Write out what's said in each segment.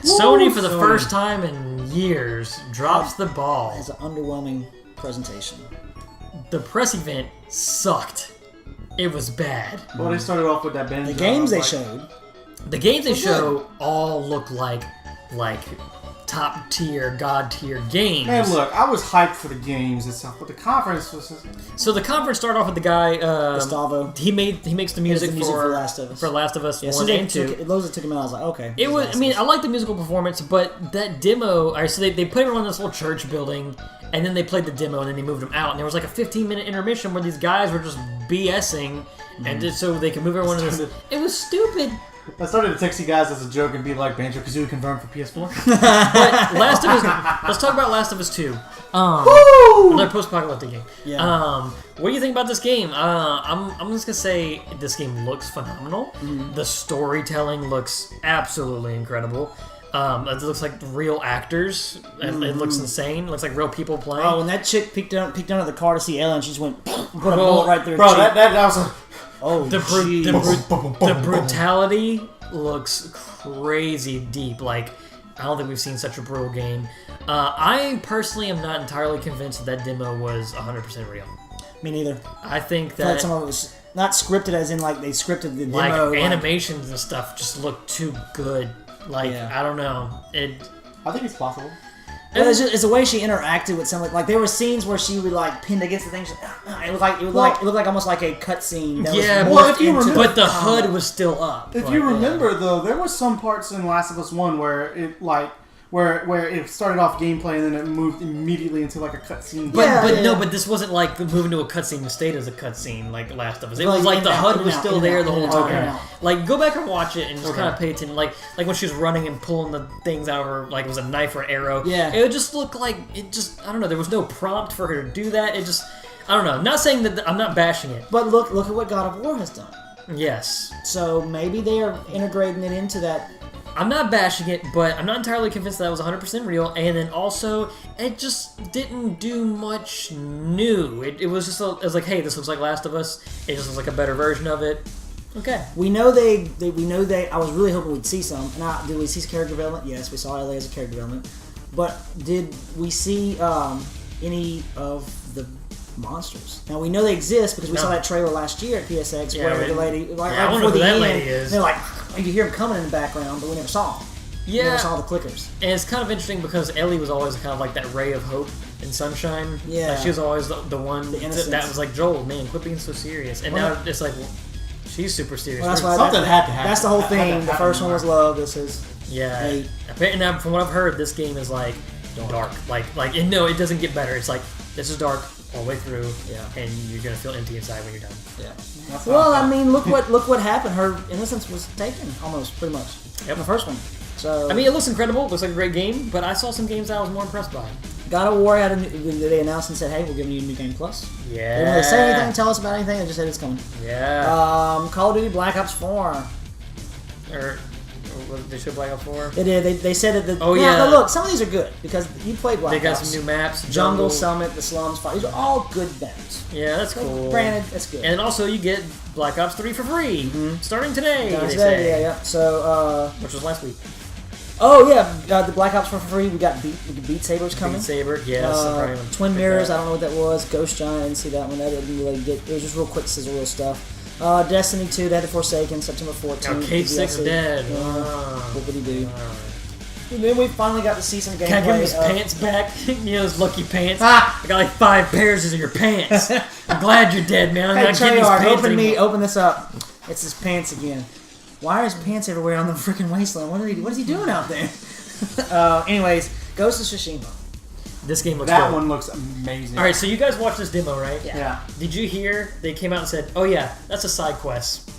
Sony, for the first time in years, drops the ball. It's an underwhelming presentation. The press event sucked. It was bad. Well, they started off with that banjo. The games they showed. The games they show all look like top tier, god tier games. Man, look, I was hyped for the games and stuff, but the conference was just... So the conference started off with the guy Gustavo. He makes the music, for Last of Us. For Last of Us 1 so and 2. Those that took him out, I was like, okay. It was. I mean, I like the musical performance, but that demo. Alright, so they put everyone in this little church building, and then they played the demo, and then they moved them out, and there was like a 15-minute intermission where these guys were just BSing, and just so they could move everyone in this. It was stupid. I started to text you guys as a joke and be like, Banjo-Kazooie confirmed for PS4. But Last of Us... Let's talk about Last of Us 2. Another post-apocalyptic game. Yeah. What do you think about this game? I'm just going to say this game looks phenomenal. The storytelling looks absolutely incredible. It looks like real actors. It looks insane. It looks like real people playing. Oh, when that chick peeked under the car to see Ellen, she just went, put a bullet right through her Bro, cheek. that was a... Oh, the brutality looks crazy deep. Like, I don't think we've seen such a brutal game. I personally am not entirely convinced that demo was 100% real. Me neither. I think I feel like that some of it was not scripted as in like they scripted the like demo. animations and stuff just look too good. Like, I don't know. I think it's possible. Well, it's the way she interacted with someone. Like there were scenes where she would like pinned against the thing. It looked like almost like a cutscene. But the HUD was still up. If you remember, though, there were some parts in Last of Us 1 where it where it started off gameplay and then it moved immediately into like a cutscene. But this wasn't like moving to a cutscene and stayed as a cutscene like Last of Us. It was like the HUD was still there the whole time. Like go back and watch it and just kind of pay attention. Like when she was running and pulling the things out of her, like it was a knife or an arrow. Yeah, it would just look like it just I don't know. There was no prompt for her to do that. It just I don't know. I'm not saying that I'm not bashing it. But look at what God of War has done. Yes. So maybe they are integrating it into that. I'm not bashing it, but I'm not entirely convinced that was 100% real. And then also, it just didn't do much new. It was just it was like, hey, this looks like Last of Us. It just looks like a better version of it. Okay. We know they. I was really hoping we'd see some. Now, did we see character development? Yes, we saw LA as a character development. But did we see any of the monsters? Now we know they exist because we saw that trailer last year at PSX where the lady, right before the end, they're like, you hear them coming in the background, but we never saw them. Yeah. We never saw the clickers. And it's kind of interesting because Ellie was always kind of like that ray of hope and sunshine. Yeah. Like she was always the one that was like, Joel, man, quit being so serious. And now it's like, well, she's super serious. Well, that's why something had to happen. That's the whole thing. The first one was love. This is hate. And now, from what I've heard, this game is like dark. Like, and no, it doesn't get better. It's like this is dark all the way through. Yeah. And you're gonna feel empty inside when you're done. Yeah. Well, I mean, look what happened. Her innocence was taken almost, pretty much. Yep. In the first one. So I mean, it looks incredible. It looks like a great game. But I saw some games that I was more impressed by. God of War had they announced and said, "Hey, we're giving you a new game plus." Yeah. They didn't really say anything, tell us about anything. They just said it's coming. Yeah. Call of Duty Black Ops 4. Or they showed Black Ops 4. They did. They said that. Yeah. Look, some of these are good because you played Black Ops. They got some new maps. Jungle, Summit, the Slums. These are all good maps. Yeah, that's cool. Granted, that's good. And then also you get Black Ops 3 for free starting today. Yeah. So which was last week. Oh yeah, the Black Ops 4 for free. We got Beat Saber's coming. Beat Saber, yes. Twin Mirrors. I don't know what that was. Ghost Giant. I didn't see that one. That didn't really get. It was just real quick sizzle reel stuff. Destiny 2, Dead to Forsaken, September 14th. Now, Cage 6 dead. What would he do? And then we finally got to see some gameplay. Can I give him his pants back? You know those lucky pants? I got like 5 pairs of your pants. I'm glad you're dead, man. I'm not getting these pants anymore. Open this up. It's his pants again. Why are his pants everywhere on the freaking wasteland? What is he doing out there? Anyways, Ghost of Tsushima. This game looks That one looks amazing. Alright, so you guys watched this demo, right? Yeah. Did you hear they came out and said, oh yeah, that's a side quest?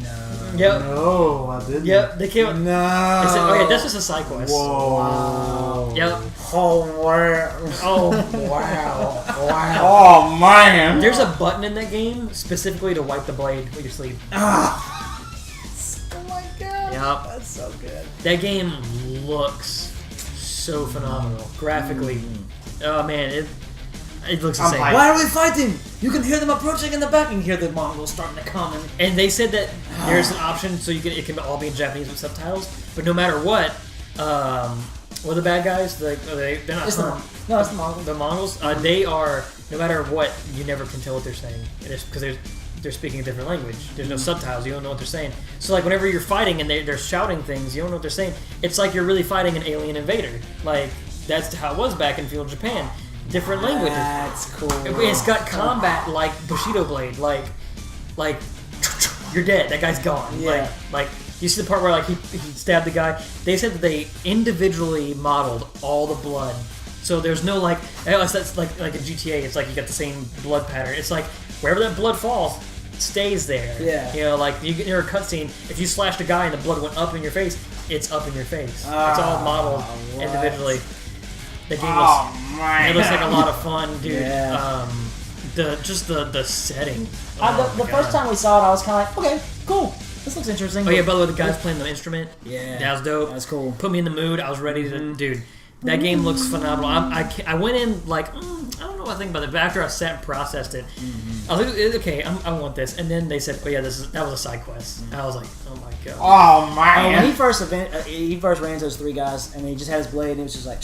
No. Yep. No, I didn't. Yep, they came out. No. They said, oh yeah, that's just a side quest. Whoa. Wow. Yep. Oh, wow. Oh, wow. Wow. Oh, man. There's a button in that game specifically to wipe the blade with your sleeve. Oh my god. Yep. That's so good. That game looks so phenomenal. Graphically. Oh man, it looks insane. Why are we fighting? You can hear them approaching in the back and hear the Mongols starting to come. And they said that there's an option so it can all be in Japanese with subtitles, but no matter what, What are the bad guys? They're not. It's no, it's the Mongols. The Mongols. They are. No matter what, you never can tell what they're saying. It's because they're speaking a different language. There's no subtitles. You don't know what they're saying. So like whenever you're fighting and they're shouting things, you don't know what they're saying. It's like you're really fighting an alien invader. Like that's how it was back in feudal Japan. Different languages. That's cool. It's got combat like Bushido blade. Like you're dead. That guy's gone. Yeah. Like you see the part where like he stabbed the guy. They said that they individually modeled all the blood. So there's no like that's like a GTA. It's like you got the same blood pattern. It's like wherever that blood falls, it stays there. Yeah. You know, like you get near a cutscene. If you slashed a guy and the blood went up in your face, it's up in your face. It's all modeled individually. The game it looks like a lot of fun, dude. Yeah. The setting. The first time we saw it, I was kind of like, okay, cool. This looks interesting. Oh yeah, by the way, the guy's playing the instrument. Yeah. That was dope. That's cool. Put me in the mood. I was ready to, dude. That game looks phenomenal. I went in like, I don't know what I think about it, but after I sat and processed it, I was like, okay, I want this. And then they said, oh yeah, that was a side quest. And I was like, oh my god. Oh man! When he first ran into those three guys, and he just had his blade, and he was just like,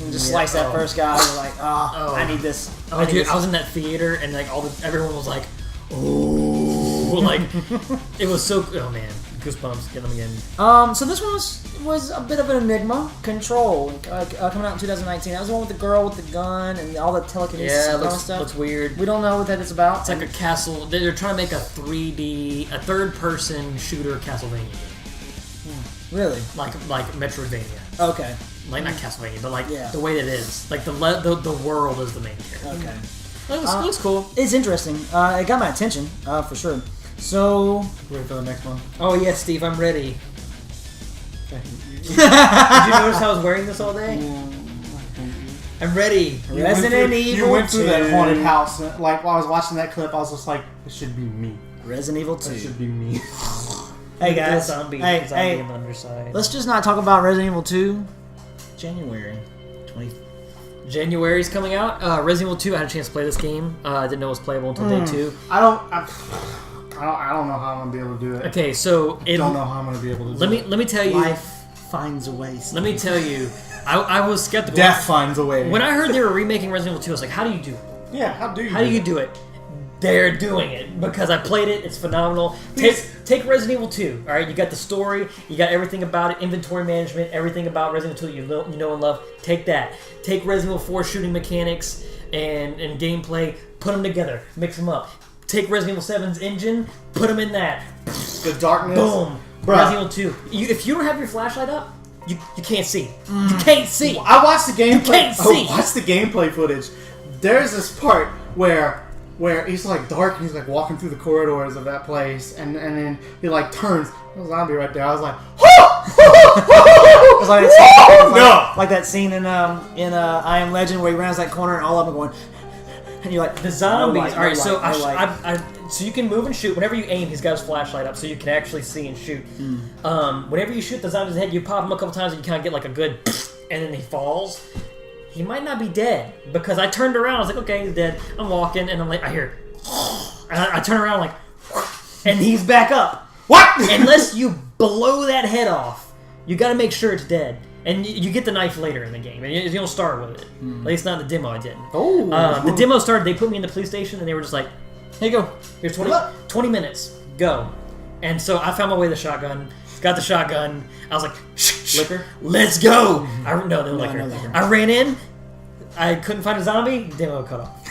and just sliced that first guy. I was like, I need this. Oh, dude, I was in that theater, and like everyone was like, oh, like it was so. Oh man, goosebumps. Get them again. So this one was a bit of an enigma. Control coming out in 2019. That was the one with the girl with the gun and all the telekinesis Yeah, and all that stuff. looks weird. We don't know what that is about. It's like a castle. They're trying to make a 3D, a third-person shooter Castlevania, Really? like Metroidvania. Okay. Like not Castlevania, but like Yeah. the way that it is. Like the world is the main character. Okay. It looks cool. It's interesting. It got my attention, for sure. So, Ready for the next one? Oh yeah, Steve, I'm ready. Did you notice how I was wearing this all day? I'm ready. Resident Evil You went through 2. that haunted house. Like while I was watching that clip, I was just like, "It should be me. Resident Evil 2. It should be me." Hey guys, zombie hey, on the underside. let's just not talk about Resident Evil 2. January 20. January's coming out. Resident Evil 2. I had a chance to play this game. I didn't know it was playable until day 2. I don't know how I'm gonna be able to do it. Okay, so Don't know how I'm gonna be able to do it. let me tell you. Life finds a way. Let me tell you. I was skeptical. Death finds a way. When I heard they were remaking Resident Evil 2, I was like, how do you do it? Yeah, how do you? How do you do it? They're doing it because I played it. It's phenomenal. Take Resident Evil 2. All right, you got the story, you got everything about it, inventory management, everything about Resident Evil 2 you know and love. Take that. Take Resident Evil 4 shooting mechanics and gameplay. Put them together. Mix them up. Take Resident Evil 7's engine. Put them in that. The darkness. Boom. Bruh. Resident Evil 2. If you don't have your flashlight up, you can't see. You can't see. I watched the gameplay. can't see. I watched the gameplay footage. There's this part where he's like dark and he's like walking through the corridors of that place, and then he like turns. There's a zombie right there. I was like, It's like that scene, no! like that scene in I Am Legend where he rounds that corner and all of them are going, and you're like, The zombies. No light, All right, no so light, no light. so you can move and shoot. Whenever you aim, he's got his flashlight up, so you can actually see and shoot. Whenever you shoot the zombie's head, you pop him a couple times, and you kind of get like a good, and then he falls. He might not be dead because I turned around. I was like, okay, he's dead. I'm walking, and I'm like, I hear, and I turn around like, and he's back up. What? Unless you blow that head off, you got to make sure it's dead. And you get the knife later in the game, and you don't start with it. At least not in the demo. I didn't. Oh. The demo started. They put me in the police station, and they were just like, "Here you go. Here's 20 minutes. Go." And so I found my way to the shotgun. Got the shotgun. I was like, shh, Liquor? let's go. No liquor. no liquor. I ran in. I couldn't find a zombie. Demo cut off.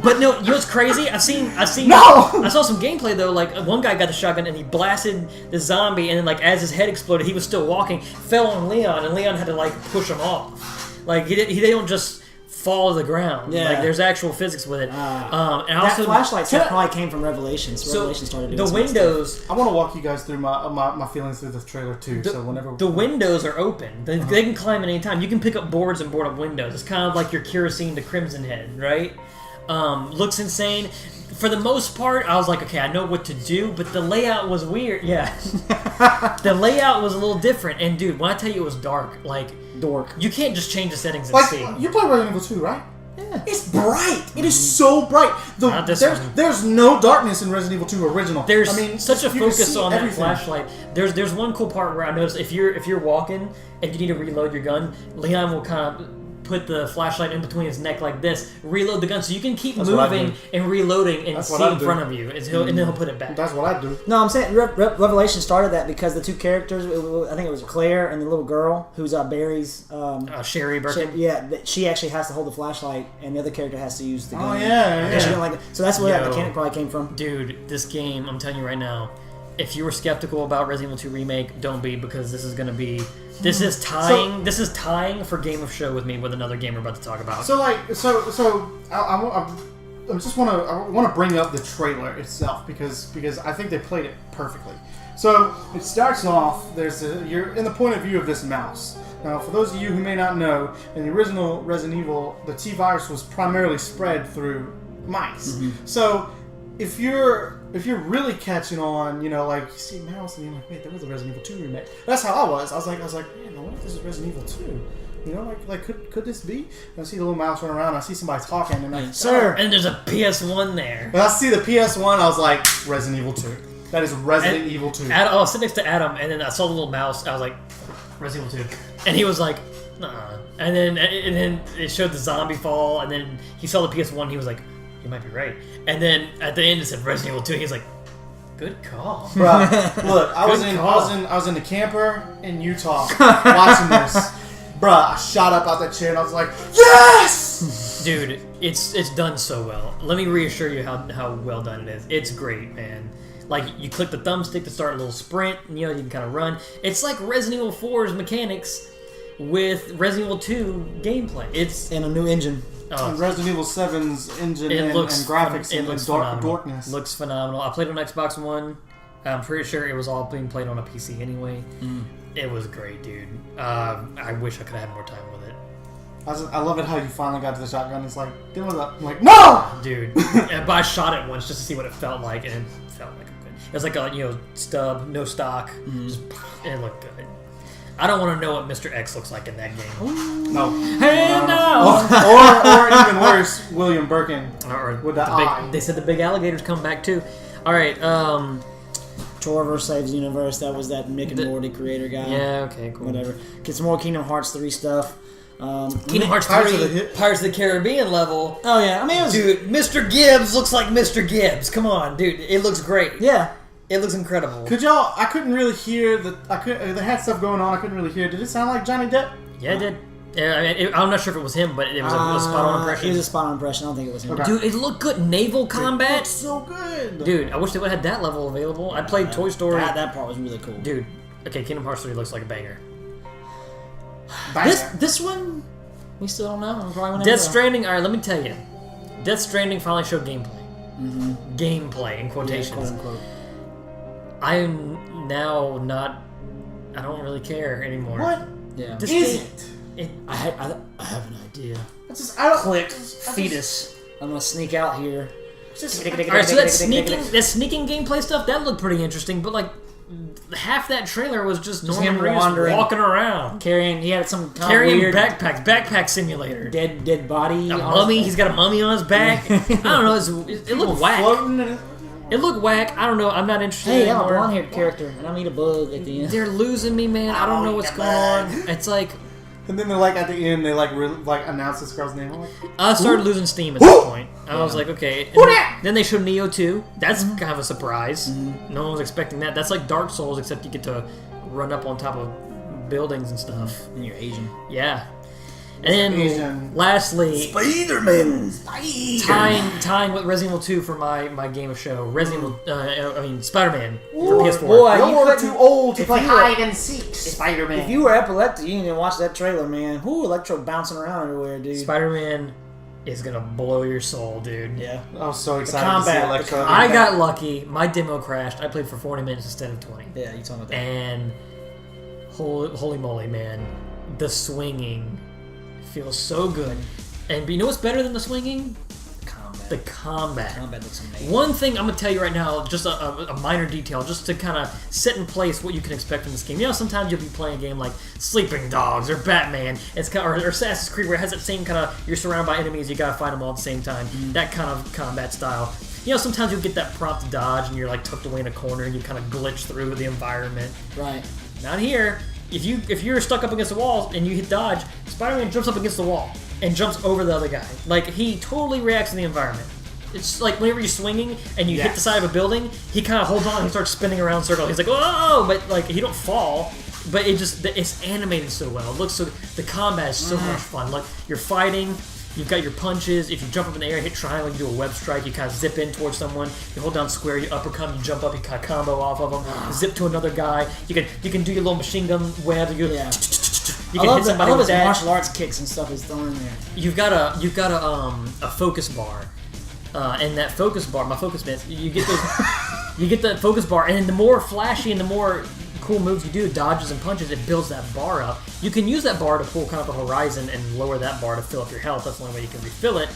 But no, you know what's crazy? I saw some gameplay though. Like one guy got the shotgun and he blasted the zombie, and then like as his head exploded, he was still walking, fell on Leon, and Leon had to like push him off. Like they don't just fall to the ground. Yeah. Like there's actual physics with it. And that also, flashlight stuff probably came from Revelations. so Revelations started doing the some windows. I want to walk you guys through my feelings through the trailer too. So whenever The windows are open. They can climb at any time. You can pick up boards and board up windows. It's kind of like your kerosene to Crimson Head, right? Looks insane. For the most part, I was like, okay, I know what to do, but the layout was weird. Yeah. The layout was a little different. And dude, when I tell you it was dark, like, dork. you can't just change the settings and like see. you play Resident Evil 2, right? Yeah. It's bright. It is so bright. Not this one. There's no darkness in Resident Evil 2 original. There's such a you can focus see on everything. that flashlight. There's one cool part where I noticed if you're walking and you need to reload your gun, Leon will kind of put the flashlight in between his neck like this, reload the gun, so you can keep moving and reloading and see in front of you, and then he'll put it back. That's what I do. No, I'm saying Revelation started that because the two characters, I think it was Claire and the little girl who's Barry's. Sherry Birkin. She actually has to hold the flashlight, and the other character has to use the gun. Oh yeah. She didn't like it. So that's where that mechanic probably came from. Dude, this game, I'm telling you right now, if you were skeptical about Resident Evil 2 Remake, don't be, because this is going to be... This is tying for Game of Show with me with another game we're about to talk about. So I want to bring up the trailer itself because I think they played it perfectly. So it starts off. You're in the point of view of this mouse. Now, for those of you who may not know, in the original Resident Evil, the T virus was primarily spread through mice. Mm-hmm. So if you're really catching on, you see a mouse and you're like, wait, that was a Resident Evil 2 remake. That's how I was. I was like, man, I wonder if this is Resident Evil 2. Could this be? And I see the little mouse run around. I see somebody talking, and I sir. And there's a PS1 there. When I see the PS1, I was like, Resident Evil 2. That is Resident Evil 2. I was sitting next to Adam, and then I saw the little mouse. I was like, Resident Evil 2, and he was like, nah. And then it showed the zombie fall, and then he saw the PS1. He was like, you might be right. And then at the end it said Resident Evil 2. He's like, good call. Bruh, look, I was in the camper in Utah watching this. Bruh, I shot up out that chair and I was like, yes! Dude, it's done so well. Let me reassure you how well done it is. It's great, man. Like, you click the thumbstick to start a little sprint, and you can kind of run. It's like Resident Evil 4's mechanics with Resident Evil 2 gameplay. It's and a new engine. And Resident Evil 7's engine and graphics and darkness. Looks phenomenal. I played on Xbox One. I'm pretty sure it was all being played on a PC anyway. It was great, dude. I wish I could have had more time with it. I love it how you finally got to the shotgun. It's like, give it up. I'm like, no! Dude. But I shot it once just to see what it felt like, and it felt like a good. It was like a stub, no stock. Just, it looked good. I don't want to know what Mr. X looks like in that game. No. Hey, no! Or even worse, William Birkin. Or with the eye. They said the big alligators come back too. All right. Torver Saves the Universe. That was that Mick and Morty creator guy. Yeah. Okay. Cool. Whatever. Get some more Kingdom Hearts 3 stuff. Kingdom Hearts 3, Pirates of the Caribbean level. Oh yeah. I mean, dude, Mr. Gibbs looks like Mr. Gibbs. Come on, dude. It looks great. Yeah. It looks incredible. I couldn't really hear they had stuff going on. I couldn't really hear. Did it sound like Johnny Depp? Yeah, it did. Yeah, I'm not sure if it was him, but it was a spot-on impression. It was a spot-on impression. I don't think it was him. Okay. Dude, it looked good. Naval combat. It looked so good. Dude, I wish they would have had that level available. I played Toy Story. That part was really cool. Dude, okay, Kingdom Hearts 3 looks like a banger. This one, we still don't know. Death Stranding, alright, let me tell you. Death Stranding finally showed gameplay. Gameplay, in quotations. Yeah, quote unquote. I am now not... I don't really care anymore. What? Yeah. This is it? I have an idea. Click. Fetus. I'm gonna sneak out here. Alright, so that sneaking gameplay stuff, that looked pretty interesting, but like, half that trailer was just Norman Reedus walking around. He had some kind carrying of weird backpack simulator. Dead body. A mummy, he's got a mummy on his back. I don't know, it looked whack. It looked whack. I don't know. I'm not interested anymore. I'm a blonde-haired character, and I'm eating a bug at the end. They're losing me, man. I don't know what's going on. It's like... And then they're like, at the end, they like announce this girl's name. I'm like, I started losing steam at that point. I was like, okay. Then they showed Neo 2. That's kind of a surprise. No one was expecting that. That's like Dark Souls, except you get to run up on top of buildings and stuff. And you're Asian. Yeah. And then, lastly, Spider-Man. Tying with Resident Evil 2 for my game of show. Spider-Man for PS4. Boy, you're too old to play hide and seek. Spider-Man. If you were epileptic, you didn't even watch that trailer, man. Whoo, Electro bouncing around everywhere, dude. Spider-Man is gonna blow your soul, dude. Yeah. I was so excited to see Electro. I got lucky. My demo crashed. I played for 40 minutes instead of 20. Yeah, you talking about that. And holy moly, man. The swinging feels so good. And you know what's better than the swinging? Combat. the combat. The combat looks amazing. One thing I'm gonna tell you right now, just a minor detail, just to kind of set in place what you can expect from this game. You know, sometimes you'll be playing a game like Sleeping Dogs or Batman, it's kind of, or Assassin's Creed, where it has that same kind of, you're surrounded by enemies, you gotta fight them all at the same time. That kind of combat style. You know, sometimes you'll get that prompt to dodge, and you're like tucked away in a corner, and you kind of glitch through the environment. Right. Not here. If you're stuck up against the wall and you hit dodge, Spider-Man jumps up against the wall and jumps over the other guy. Like, he totally reacts to the environment. It's like whenever you're swinging and you hit the side of a building, he kind of holds on and he starts spinning around in circles. He's like, whoa! But like, he don't fall. But it's animated so well. It looks so. The combat is so much fun. Like, you're fighting. You've got your punches. If you jump up in the air, hit triangle, you do a web strike. You kind of zip in towards someone. You hold down square, you uppercut, you jump up, you kind of combo off of them. Zip to another guy. You can do your little machine gun web. You can hit somebody with that. Martial arts kicks and stuff is thrown in there. You've got a focus bar, and that focus bar, my focus mitts. You get those. You get the focus bar, and the more flashy and the more cool moves you do, dodges and punches, it builds that bar up. You can use that bar to pull kind of a horizon and lower that bar to fill up your health. That's the only way you can refill it.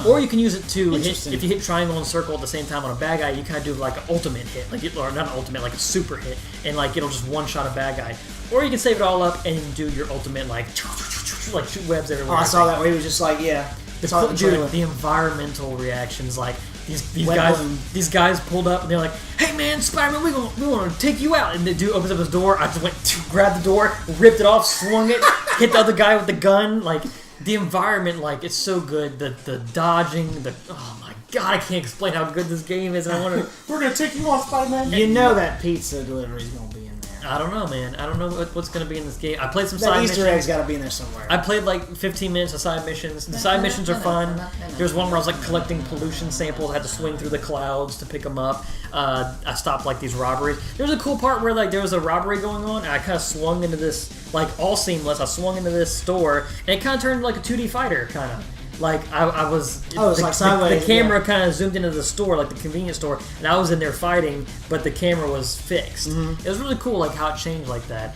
Or you can use it to hit, if you hit triangle and circle at the same time on a bad guy, you kind of do like an ultimate hit, or not an ultimate, like a super hit, and like it'll just one-shot a bad guy. Or you can save it all up and do your ultimate like shoot webs everywhere. Oh, I saw that where he was just like, the environmental reactions, like these guys pulled up and they're like, "Hey man, Spider-Man, we want to take you out." And the dude opens up his door. I just went to grab the door, ripped it off, swung it, hit the other guy with the gun. Like, the environment, like, it's so good. The dodging, oh my god, I can't explain how good this game is. And I want to. We're gonna take you on, Spider-Man. You know that pizza delivery is gonna be in there. I don't know, man. I don't know what's going to be in this game. I played some that side Easter missions. egg's got to be in there somewhere. I played like 15 minutes of side missions. The side missions are fun. There's one where I was like collecting pollution samples. I had to swing through the clouds to pick them up. I stopped like these robberies. There was a cool part where like there was a robbery going on, and I kind of swung into this, like, all seamless. I swung into this store, and it kind of turned like a 2D fighter kind of. Like, I was... Oh, it's like sideways. The camera kind of zoomed into the store, like the convenience store, and I was in there fighting, but the camera was fixed. It was really cool, like, how it changed like that.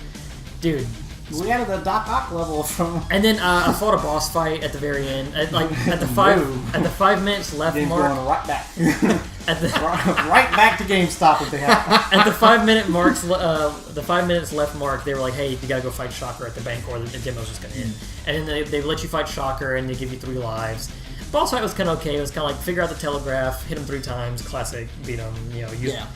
Dude. We added the Doc Ock level from... And then I fought a boss fight at the very end. At the 5 minutes left mark... Going right back. right back to GameStop if they have. At the 5 minute marks, the 5 minutes left mark, they were like, "Hey, you gotta go fight Shocker at the bank, or the demo's just gonna end." And then they let you fight Shocker, and they give you 3 lives. Boss fight was kind of okay. It was kind of like figure out the telegraph, hit him 3 times, classic, beat him. You know,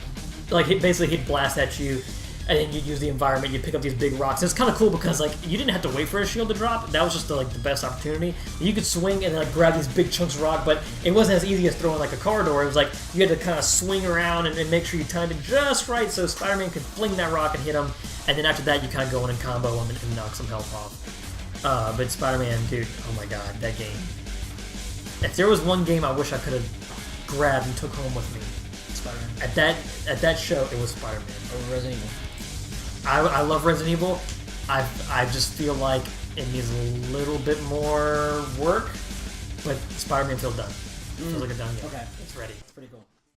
like basically he'd blast at you. And then you'd use the environment, you'd pick up these big rocks. And it's kind of cool because, like, you didn't have to wait for a shield to drop. That was just, the best opportunity. You could swing and, like, grab these big chunks of rock, but it wasn't as easy as throwing, like, a car door. It was like you had to kind of swing around and make sure you timed it just right so Spider-Man could fling that rock and hit him. And then after that, you kind of go in and combo him and knock some health off. But Spider-Man, dude, oh my god, that game. If there was one game I wish I could have grabbed and took home with me, Spider-Man. At that show, it was Spider-Man. Over Resident Evil. I love Resident Evil. I just feel like it needs a little bit more work, but Spider-Man feels done. Feels like a done game. Okay. It's ready. It's pretty cool.